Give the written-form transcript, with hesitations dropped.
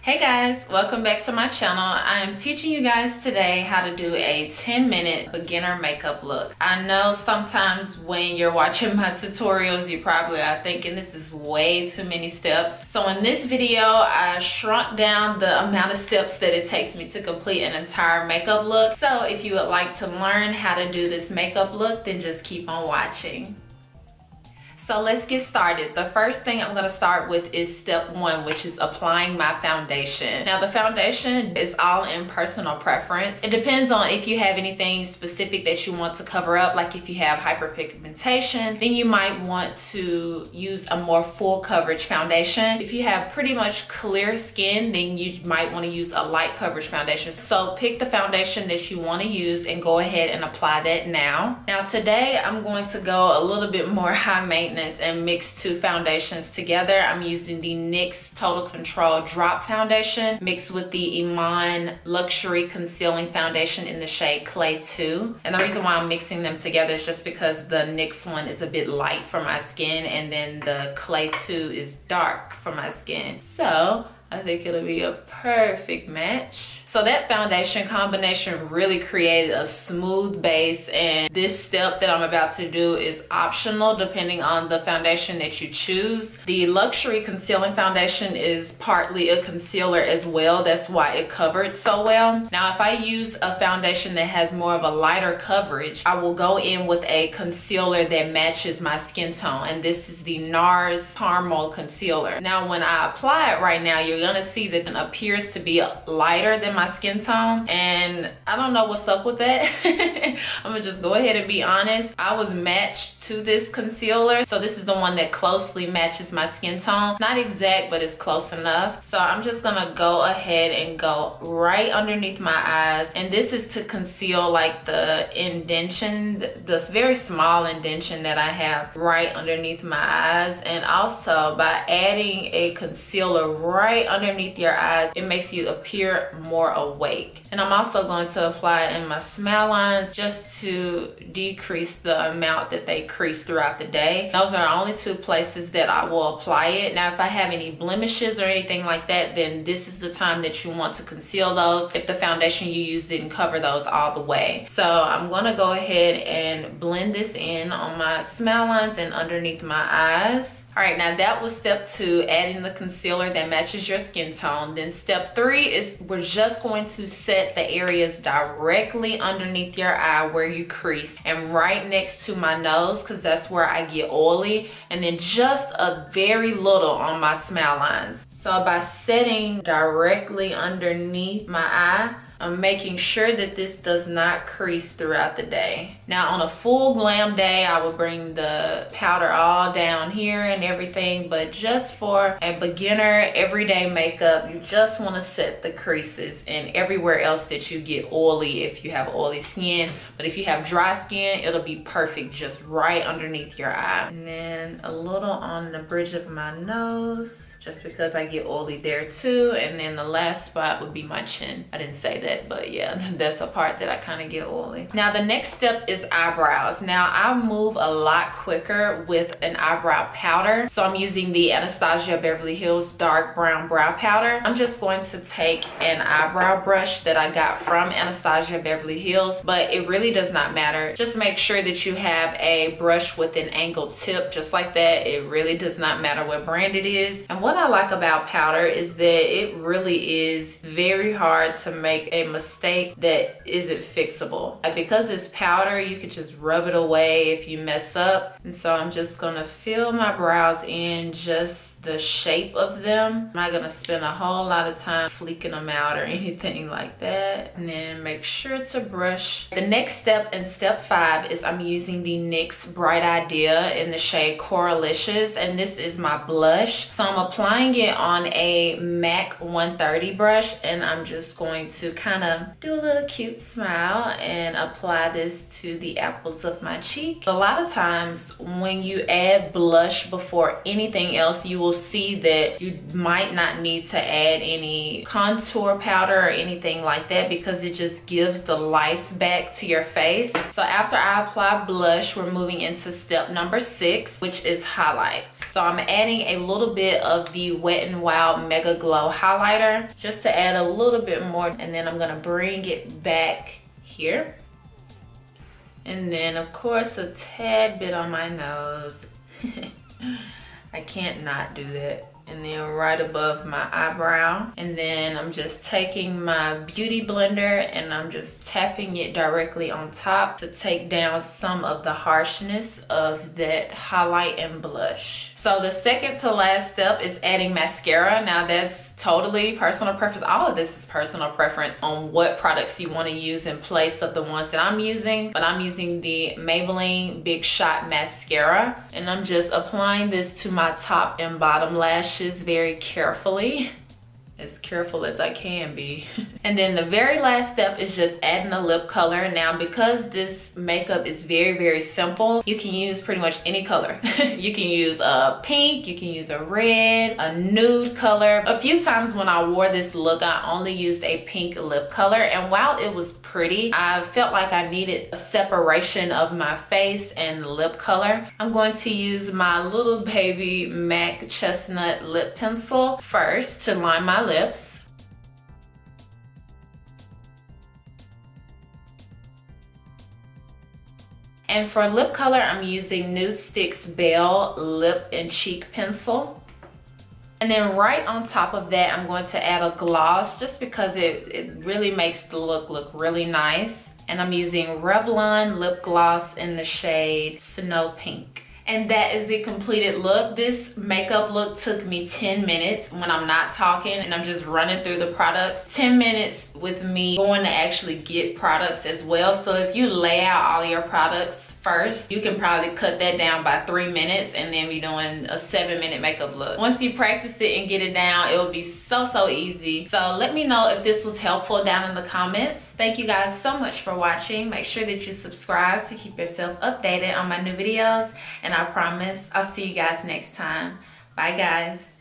Hey guys, welcome back to my channel. I am teaching you guys today how to do a 10-minute beginner makeup look. I know sometimes when you're watching my tutorials, you probably are thinking this is way too many steps. So in this video, I shrunk down the amount of steps that it takes me to complete an entire makeup look. So if you would like to learn how to do this makeup look, then just keep on watching. So let's get started. The first thing I'm gonna start with is step one, which is applying my foundation. Now the foundation is all in personal preference. It depends on if you have anything specific that you want to cover up, like if you have hyperpigmentation, then you might want to use a more full coverage foundation. If you have pretty much clear skin, then you might want to use a light coverage foundation. So pick the foundation that you want to use and go ahead and apply that now. Now today I'm going to go a little bit more high maintenance and mix two foundations together. I'm using the NYX Total Control Drop Foundation mixed with the Iman Luxury Concealing Foundation in the shade Clay 2. And the reason why I'm mixing them together is just because the NYX one is a bit light for my skin and then the Clay 2 is dark for my skin. So I think it'll be a perfect match. So that foundation combination really created a smooth base, and this step that I'm about to do is optional depending on the foundation that you choose. The Luxury Concealing Foundation is partly a concealer as well. That's why it covered so well. Now if I use a foundation that has more of a lighter coverage, I will go in with a concealer that matches my skin tone, and this is the NARS Caramel Concealer. Now when I apply it right now, you're gonna see that it appears to be lighter than my skin tone, and I don't know what's up with that. I'm gonna just go ahead and be honest. I was matched to this concealer, so this is the one that closely matches my skin tone. Not exact, but it's close enough. So I'm just gonna go ahead and go right underneath my eyes, and this is to conceal like the indentation, this very small indentation that I have right underneath my eyes. And also by adding a concealer right underneath your eyes, it makes you appear more awake. And I'm also going to apply it in my smile lines just to decrease the amount that they crease throughout the day. Those are the only two places that I will apply it. Now if I have any blemishes or anything like that, then this is the time that you want to conceal those if the foundation you used didn't cover those all the way. So I'm gonna go ahead and blend this in on my smile lines and underneath my eyes. All right, now that was step two, adding the concealer that matches your skin tone. Then step three is we're just going to set the areas directly underneath your eye where you crease and right next to my nose, because that's where I get oily, and then just a very little on my smile lines. So by setting directly underneath my eye, I'm making sure that this does not crease throughout the day. Now on a full glam day, I would bring the powder all down here and everything, but just for a beginner everyday makeup, you just want to set the creases and everywhere else that you get oily if you have oily skin. But if you have dry skin, it'll be perfect just right underneath your eye. And then a little on the bridge of my nose, just because I get oily there too. And then the last spot would be my chin. I didn't say that, but yeah, that's a part that I kind of get oily. Now the next step is eyebrows. Now I move a lot quicker with an eyebrow powder. So I'm using the Anastasia Beverly Hills dark brown brow powder. I'm just going to take an eyebrow brush that I got from Anastasia Beverly Hills, but it really does not matter. Just make sure that you have a brush with an angled tip, just like that. It really does not matter what brand it is. And what I like about powder is that it really is very hard to make a mistake that isn't fixable. Because it's powder, you could just rub it away if you mess up. And so I'm just gonna fill my brows in just the shape of them. I'm not gonna spend a whole lot of time fleeking them out or anything like that. And then make sure to brush. The next step in step 5 is I'm using the NYX Bright Idea in the shade Coralicious, and this is my blush. So I'm applying it on a MAC 130 brush, and I'm just going to kind of do a little cute smile and apply this to the apples of my cheek. A lot of times when you add blush before anything else, you will will see that you might not need to add any contour powder or anything like that, because it just gives the life back to your face. So after I apply blush, we're moving into step number 6, which is highlights. So I'm adding a little bit of the Wet n Wild Mega Glow highlighter just to add a little bit more, and then I'm gonna bring it back here. And then of course a tad bit on my nose. I can't not do that. And then right above my eyebrow. And then I'm just taking my beauty blender and I'm just tapping it directly on top to take down some of the harshness of that highlight and blush. So the second to last step is adding mascara. Now that's totally personal preference. All of this is personal preference on what products you want to use in place of the ones that I'm using. But I'm using the Maybelline Big Shot Mascara. And I'm just applying this to my top and bottom lashes very carefully. As careful as I can be. And then the very last step is just adding a lip color. Now because this makeup is very, very simple, you can use pretty much any color. You can use a pink, you can use a red, a nude color. A few times when I wore this look, I only used a pink lip color, and while it was pretty, I felt like I needed a separation of my face and lip color. I'm going to use my little baby MAC Chestnut lip pencil first to line my lips. And for lip color, I'm using NUDESTIX Belle Lip and Cheek Pencil. And then right on top of that, I'm going to add a gloss just because it really makes the look really nice. And I'm using Revlon lip gloss in the shade Snow Pink. And that is the completed look. This makeup look took me 10 minutes when I'm not talking and I'm just running through the products. 10 minutes with me going to actually get products as well. So if you lay out all your products first, you can probably cut that down by 3 minutes and then be doing a 7-minute makeup look. Once you practice it and get it down, it will be so easy. So let me know if this was helpful down in the comments. Thank you guys so much for watching. Make sure that you subscribe to keep yourself updated on my new videos, and I promise I'll see you guys next time. Bye guys.